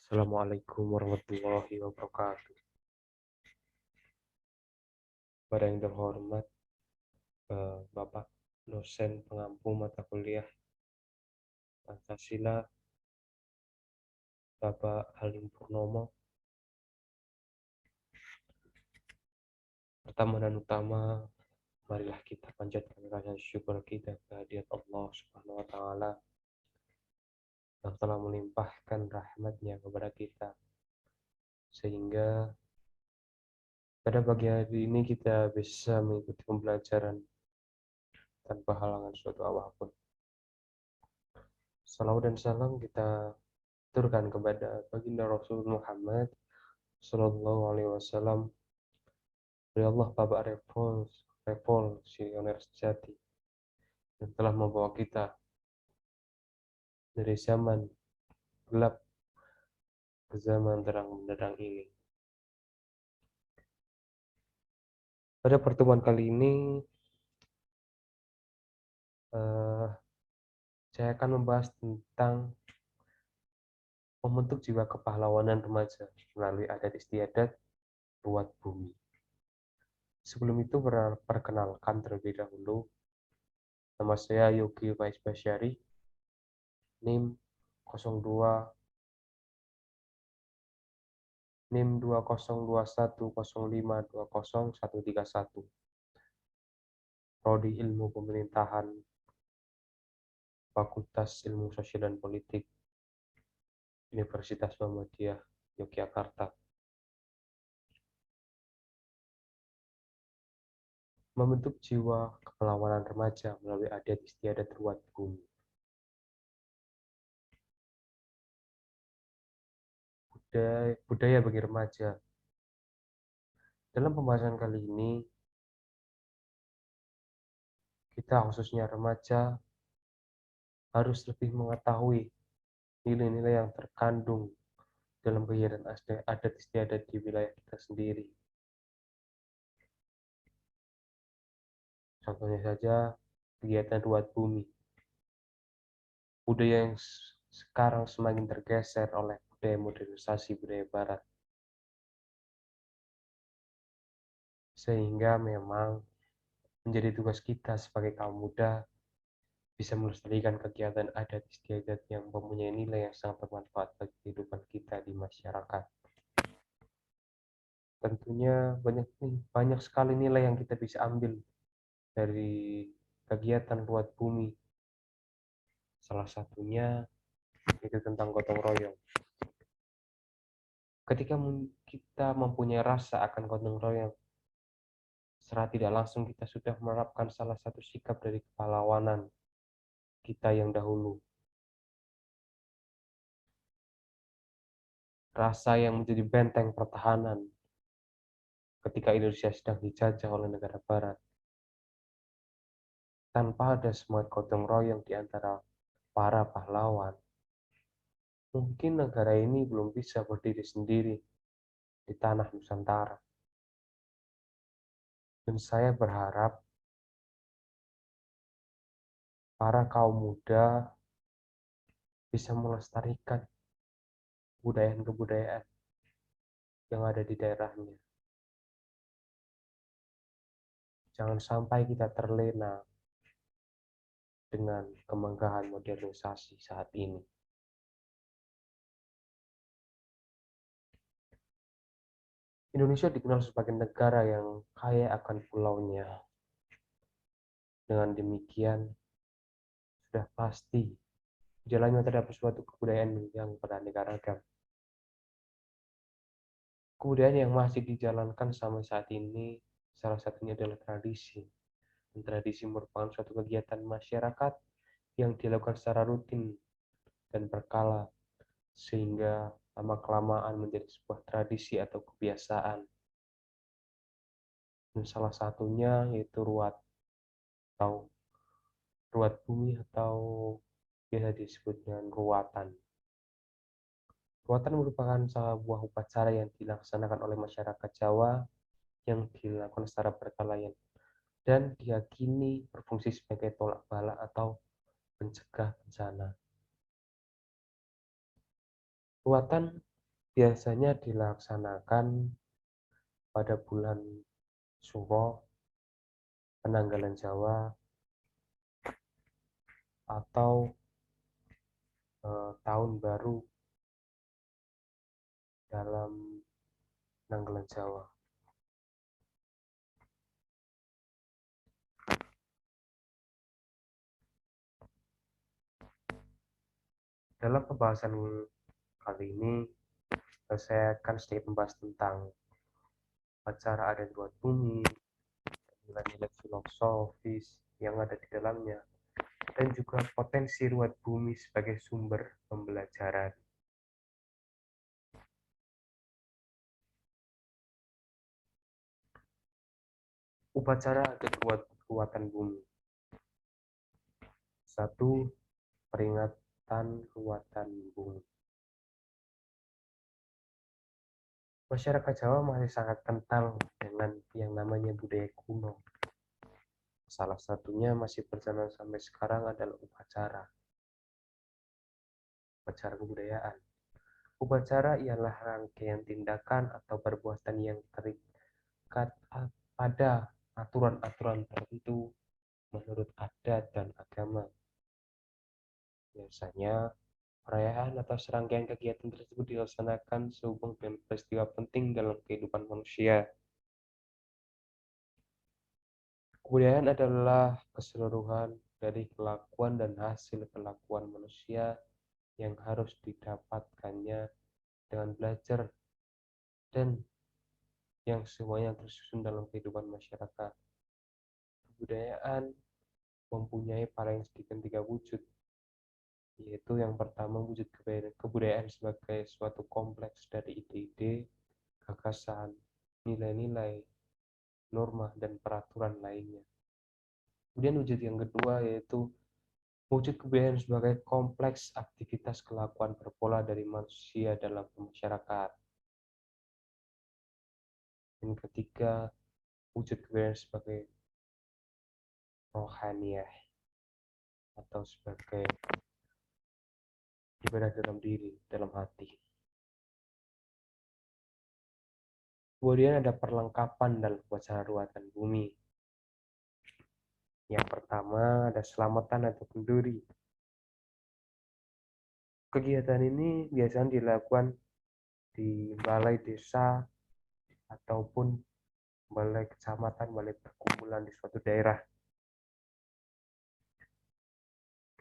Assalamualaikum warahmatullahi wabarakatuh. Pada yang terhormat, Bapak dosen pengampu mata kuliah Pancasila, Bapak Halim Purnomo. Pertama dan utama, marilah kita panjatkan rasa syukur kita kehadirat Allah Subhanahu wa Ta'ala yang telah melimpahkan rahmat-Nya kepada kita, sehingga pada pagi hari ini kita bisa mengikuti pembelajaran tanpa halangan suatu apapun. Salawat dan salam kita turunkan kepada baginda Rasul Muhammad Sallallahu Alaihi Wasallam. Ya Allah, Bapak revolusioner sejati yang telah membawa kita dari zaman gelap ke zaman terang benderang ini. Pada pertemuan kali ini, saya akan membahas tentang membentuk jiwa kepahlawanan remaja melalui adat istiadat ruat bumi. Sebelum itu, perkenalkan terlebih dahulu, nama saya Yogi Faiz Basyari, NIM 02 NIM 202105201131, Prodi Ilmu Pemerintahan, Fakultas Ilmu Sosial dan Politik, Universitas Muhammadiyah, Yogyakarta. Membentuk jiwa kepahlawanan remaja melalui adat istiadat ruat bumi. Budaya bagi remaja. Dalam pembahasan kali ini, kita khususnya remaja harus lebih mengetahui nilai-nilai yang terkandung dalam kegiatan adat istiadat di wilayah kita sendiri. Contohnya saja kegiatan ruat bumi. Budaya yang sekarang semakin tergeser oleh budaya modernisasi budaya barat. Sehingga memang menjadi tugas kita sebagai kaum muda bisa melestarikan kegiatan adat istiadat yang mempunyai nilai yang sangat bermanfaat bagi kehidupan kita di masyarakat. Tentunya banyak sekali nilai yang kita bisa ambil dari kegiatan ruat bumi. Salah satunya itu tentang gotong royong. Ketika kita mempunyai rasa akan gotong royong, secara tidak langsung kita sudah menerapkan salah satu sikap dari kepahlawanan kita yang dahulu. Rasa yang menjadi benteng pertahanan ketika Indonesia sedang dijajah oleh negara barat. Tanpa ada semangat gotong royong di antara para pahlawan, mungkin negara ini belum bisa berdiri sendiri di tanah Nusantara. Dan saya berharap para kaum muda bisa melestarikan kebudayaan yang ada di daerahnya. Jangan sampai kita terlena dengan kemenggahan modernisasi saat ini. Indonesia dikenal sebagai negara yang kaya akan pulaunya. Dengan demikian, sudah pasti jalannya terdapat suatu kebudayaan yang beraneka ragam. Kebudayaan yang masih dijalankan sampai saat ini, salah satunya adalah tradisi. Dan tradisi merupakan suatu kegiatan masyarakat yang dilakukan secara rutin dan berkala, sehingga lama-kelamaan menjadi sebuah tradisi atau kebiasaan. Dan salah satunya yaitu ruat bumi atau biasa disebut dengan ruatan. Ruatan merupakan sebuah upacara yang dilaksanakan oleh masyarakat Jawa yang dilakukan secara berkala dan diyakini berfungsi sebagai tolak bala atau pencegah bencana. Ruatan biasanya dilaksanakan pada bulan Suro, penanggalan Jawa, atau tahun baru dalam penanggalan Jawa. Dalam pembahasan kali ini, saya akan sedikit membahas tentang acara adat ruat bumi, nilai-nilai filosofis yang ada di dalamnya, dan juga potensi ruat bumi sebagai sumber pembelajaran. Upacara adat ruatan bumi. 1. Peringatan ruatan bumi. Masyarakat Jawa masih sangat kental dengan yang namanya budaya kuno. Salah satunya masih berjalan sampai sekarang adalah upacara kebudayaan. Upacara ialah rangkaian tindakan atau perbuatan yang terikat pada aturan-aturan tertentu menurut adat dan agama. Biasanya, perayaan atau serangkaian kegiatan tersebut dilaksanakan sehubung dengan peristiwa penting dalam kehidupan manusia. Kebudayaan adalah keseluruhan dari kelakuan dan hasil kelakuan manusia yang harus didapatkannya dengan belajar dan yang semuanya tersusun dalam kehidupan masyarakat. Kebudayaan mempunyai paling sedikit 3 wujud, yaitu yang pertama wujud kebudayaan sebagai suatu kompleks dari ide-ide, gagasan, nilai-nilai, norma, dan peraturan lainnya. Kemudian wujud yang kedua yaitu wujud kebudayaan sebagai kompleks aktivitas kelakuan berpola dari manusia dalam masyarakat. Yang ketiga, wujud kebudayaan sebagai rohaniyah atau sebagai ibadah dalam diri, dalam hati. Kemudian ada perlengkapan dalam upacara ruatan bumi. Yang pertama ada selamatan atau kenduri. Kegiatan ini biasanya dilakukan di balai desa ataupun balai kecamatan, balai perkumpulan di suatu daerah.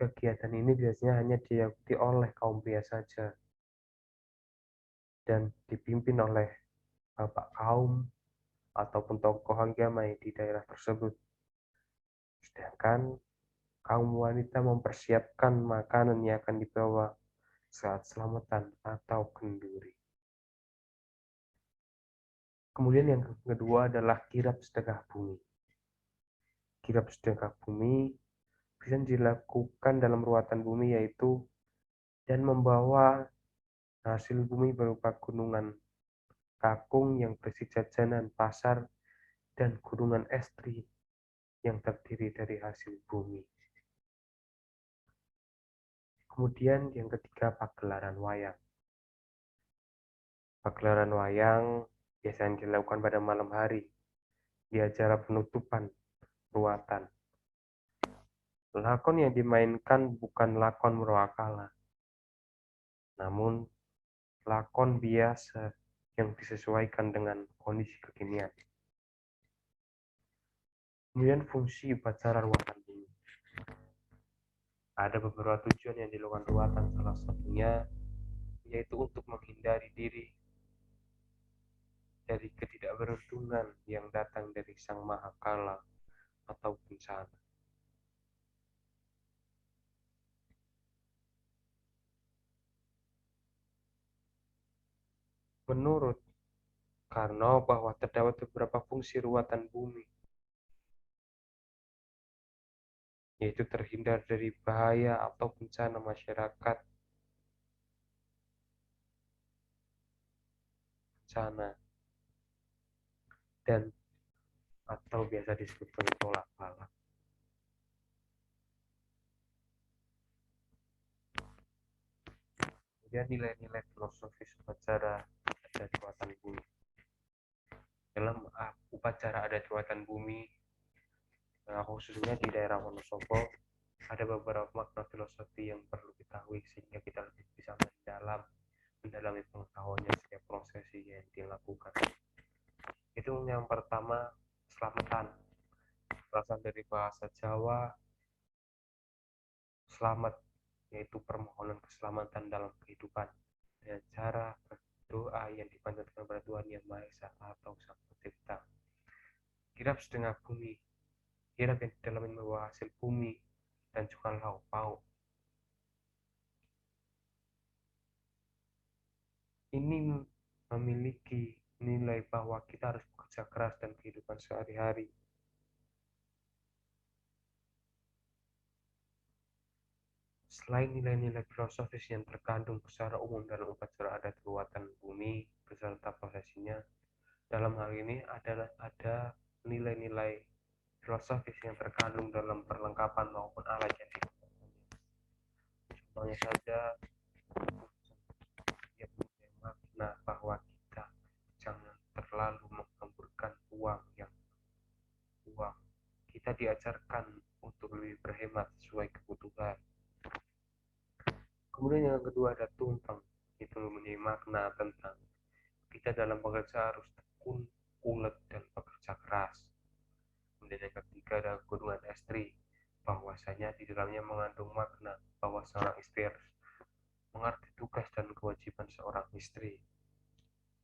Kegiatan ini biasanya hanya diikuti oleh kaum pria saja dan dipimpin oleh bapak kaum ataupun tokoh agama di daerah tersebut. Sedangkan kaum wanita mempersiapkan makanan yang akan dibawa saat selamatan atau kenduri. Kemudian yang kedua adalah kirap sedekah bumi. Kirap sedekah bumi bisa dilakukan dalam ruatan bumi yaitu dan membawa hasil bumi berupa gunungan kakung yang berisi jajanan pasar dan gunungan estri yang terdiri dari hasil bumi. Kemudian yang ketiga pagelaran wayang. Pagelaran wayang biasanya dilakukan pada malam hari di acara penutupan ruatan. Lakon yang dimainkan bukan lakon merawakala, namun lakon biasa yang disesuaikan dengan kondisi kekinian. Kemudian fungsi upacara ruatan bumi. Ada beberapa tujuan yang dilakukan ruatan, salah satunya yaitu untuk menghindari diri dari ketidakberuntungan yang datang dari Sang Mahakala atau bencana. Menurut Karno bahwa terdapat beberapa fungsi ruatan bumi, yaitu terhindar dari bahaya atau bencana masyarakat, bencana, dan atau biasa disebut sebagai tolak bala. Kemudian nilai-nilai filosofis upacara adat ruatan bumi. Dalam upacara adat ruatan bumi, khususnya di daerah Wonosobo, ada beberapa makna filosofi yang perlu diketahui sehingga kita lebih bisa mendalami pengetahuannya setiap prosesi yang dilakukan. Itu yang pertama, selamatan. Berasal dari bahasa Jawa, selamat, yaitu permohonan keselamatan dalam kehidupan dengan cara berdoa yang dipanjatkan kepada Tuhan Yang Maha Esa atau Sang Pencipta. Kirap setengah bumi, kirap yang di dalamnya membawa hasil bumi dan juga lauk pauk. Ini memiliki nilai bahwa kita harus bekerja keras dan kehidupan sehari-hari. Selain nilai-nilai filosofis yang terkandung secara umum dalam upacara adat ruatan bumi beserta prosesinya, dalam hal ini ada nilai-nilai filosofis yang terkandung dalam perlengkapan maupun alat yang digunakan. Contohnya saja, dia punya makna bahwa kita jangan terlalu menghamburkan uang. Kita diajarkan untuk lebih berhemat sesuai kebutuhan. Kemudian yang kedua ada tumpeng, itu mempunyai makna tentang kita dalam bekerja harus tekun, ulet, dan bekerja keras. Kemudian yang ketiga ada gunungan estri, bahwasanya di dalamnya mengandung makna bahwa seorang istri harus mengerti tugas dan kewajiban seorang istri.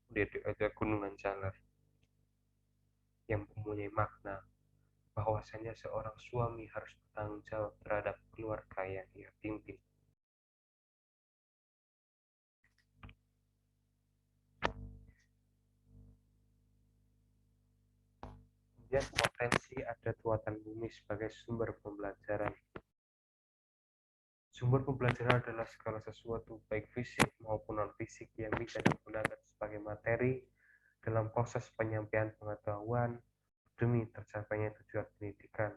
Kemudian ada gunungan jalar yang mempunyai makna bahwasanya seorang suami harus bertanggung jawab terhadap keluarga yang ia pimpin. Kemudian potensi adat ruatan bumi sebagai sumber pembelajaran. Sumber pembelajaran adalah segala sesuatu baik fisik maupun non-fisik yang bisa digunakan sebagai materi dalam proses penyampaian pengetahuan demi tercapainya tujuan pendidikan.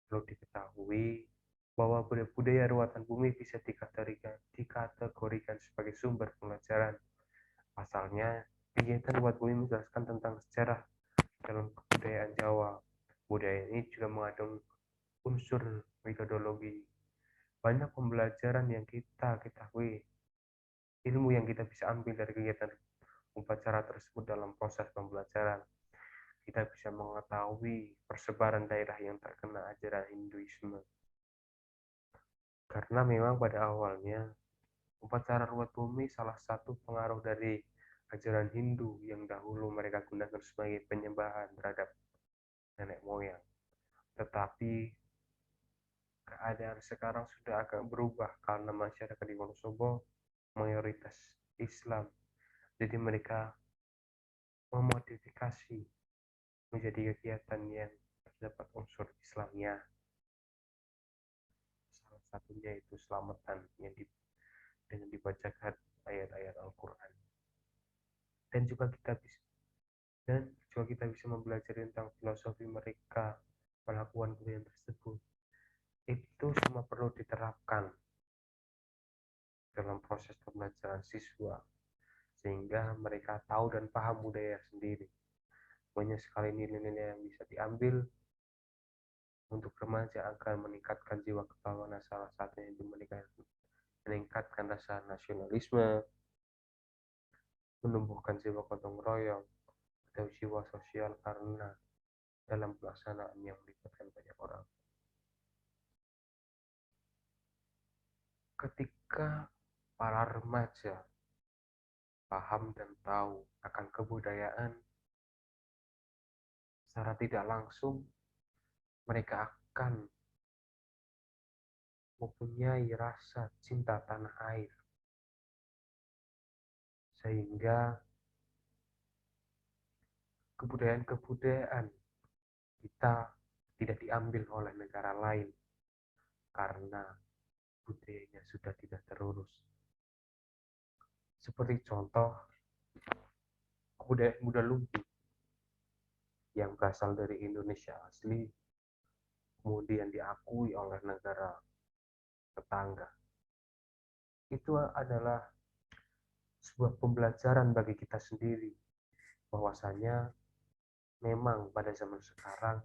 Perlu diketahui bahwa budaya ruatan bumi bisa dikategorikan sebagai sumber pembelajaran. Pasalnya, kegiatan ruatan bumi menjelaskan tentang sejarah dalam kebudayaan Jawa. Budaya ini juga mengandung unsur metodologi. Banyak pembelajaran yang kita ketahui, ilmu yang kita bisa ambil dari kegiatan upacara tersebut dalam proses pembelajaran. Kita bisa mengetahui persebaran daerah yang terkena ajaran Hinduisme. Karena memang pada awalnya upacara ruat bumi salah satu pengaruh dari ajaran Hindu yang dahulu mereka gunakan sebagai penyembahan terhadap nenek moyang. Tetapi keadaan sekarang sudah agak berubah karena masyarakat di Wonosobo mayoritas Islam. Jadi mereka memodifikasi menjadi kegiatan yang terdapat unsur Islamnya. Salah satunya itu selamatan yang dengan dibacakan ayat-ayat Al-Quran. Dan juga kita bisa mempelajari tentang filosofi mereka melakukan kegiatan tersebut. Itu semua perlu diterapkan dalam proses pembelajaran siswa sehingga mereka tahu dan paham budaya sendiri. Banyak sekali nilai-nilai yang bisa diambil untuk remaja agar meningkatkan jiwa kebangsaan, salah satunya itu meningkatkan rasa nasionalisme, menumbuhkan jiwa gotong royong atau jiwa sosial karena dalam pelaksanaan yang melibatkan banyak orang. Ketika para remaja paham dan tahu akan kebudayaan, secara tidak langsung mereka akan mempunyai rasa cinta tanah air, sehingga kebudayaan-kebudayaan kita tidak diambil oleh negara lain karena budayanya sudah tidak terurus. Seperti contoh kebudayaan Buddha Lumpur yang berasal dari Indonesia asli, kemudian diakui oleh negara tetangga. itu adalah sebuah pembelajaran bagi kita sendiri, bahwasanya memang pada zaman sekarang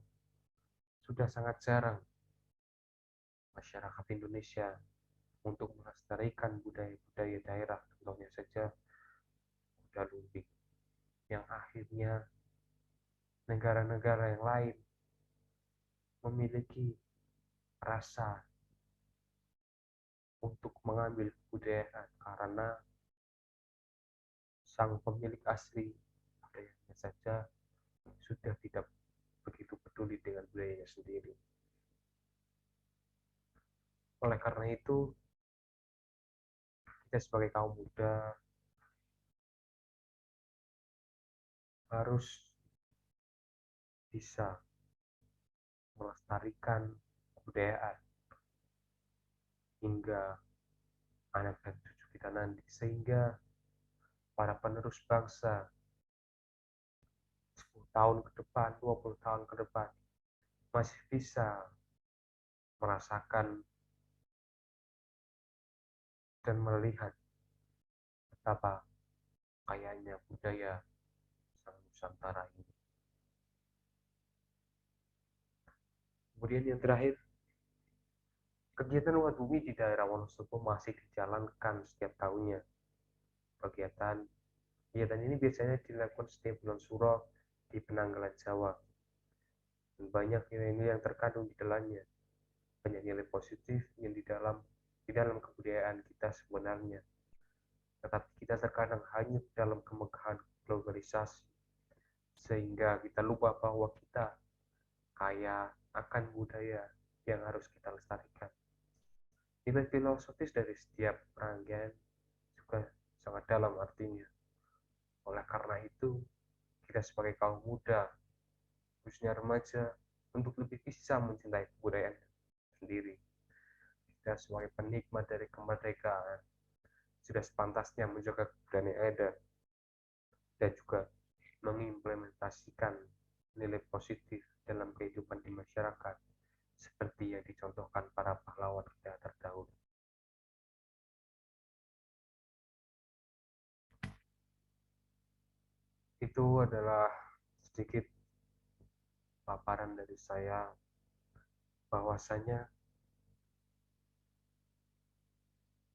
sudah sangat jarang masyarakat Indonesia untuk melestarikan budaya-budaya daerah, contohnya saja kuda lumping, yang akhirnya negara-negara yang lain memiliki rasa untuk mengambil kebudayaan karena sang pemilik asli budayanya saja sudah tidak begitu peduli dengan budayanya sendiri. Oleh karena itu, kita sebagai kaum muda harus bisa melestarikan kebudayaan hingga anak dan cucu kita nanti, sehingga para penerus bangsa 10 tahun ke depan, 20 tahun ke depan masih bisa merasakan dan melihat betapa kayanya budaya sang Nusantara ini. Kemudian yang terakhir, kegiatan umat bumi di daerah Wonosobo masih dijalankan setiap tahunnya. Kegiatan ini biasanya dilakukan setiap bulan Suro di penanggalan Jawa. Dan banyak nilai-nilai yang terkandung di dalamnya. Banyak nilai positif yang di dalam kebudayaan kita sebenarnya. Tetapi kita terkadang hanya dalam kemegahan globalisasi, sehingga kita lupa bahwa kita kaya akan budaya yang harus kita lestarikan. Nilai filosofis dari setiap rangkaian juga sangat dalam artinya. Oleh karena itu, kita sebagai kaum muda, khususnya remaja, untuk lebih bisa mencintai kebudayaan sendiri. Kita sebagai penikmat dari kemerdekaan, sudah sepantasnya menjaga kebudayaan yang ada dan juga mengimplementasikan nilai positif dalam kehidupan di masyarakat, seperti yang dicontohkan para pahlawan kita terdahulu. Itu adalah sedikit paparan dari saya, bahwasanya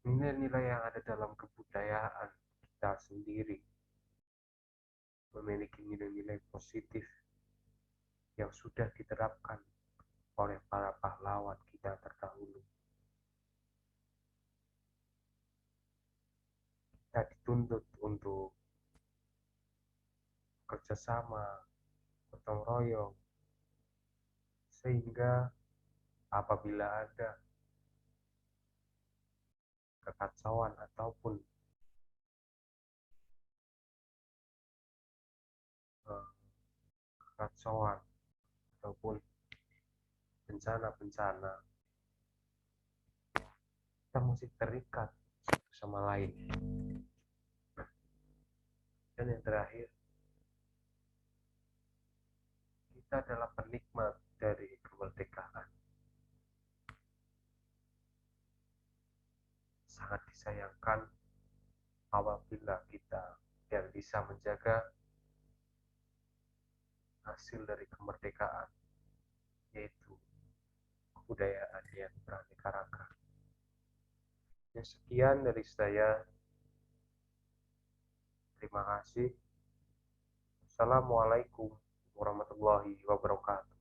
nilai-nilai yang ada dalam kebudayaan kita sendiri memiliki nilai-nilai positif yang sudah diterapkan oleh para pahlawan kita terdahulu. Kita dituntut untuk kerjasama, gotong royong, sehingga apabila ada kekacauan ataupun eh, kekacauan ataupun bencana-bencana, kita masih terikat satu sama lain. Dan yang terakhir, kita adalah penikmat dari kemerdekaan. Sangat disayangkan apabila kita tidak bisa menjaga hasil dari kemerdekaan, yaitu kebudayaan yang beraneka ragam. Ya, sekian dari saya. Terima kasih. Assalamualaikum warahmatullahi wabarakatuh.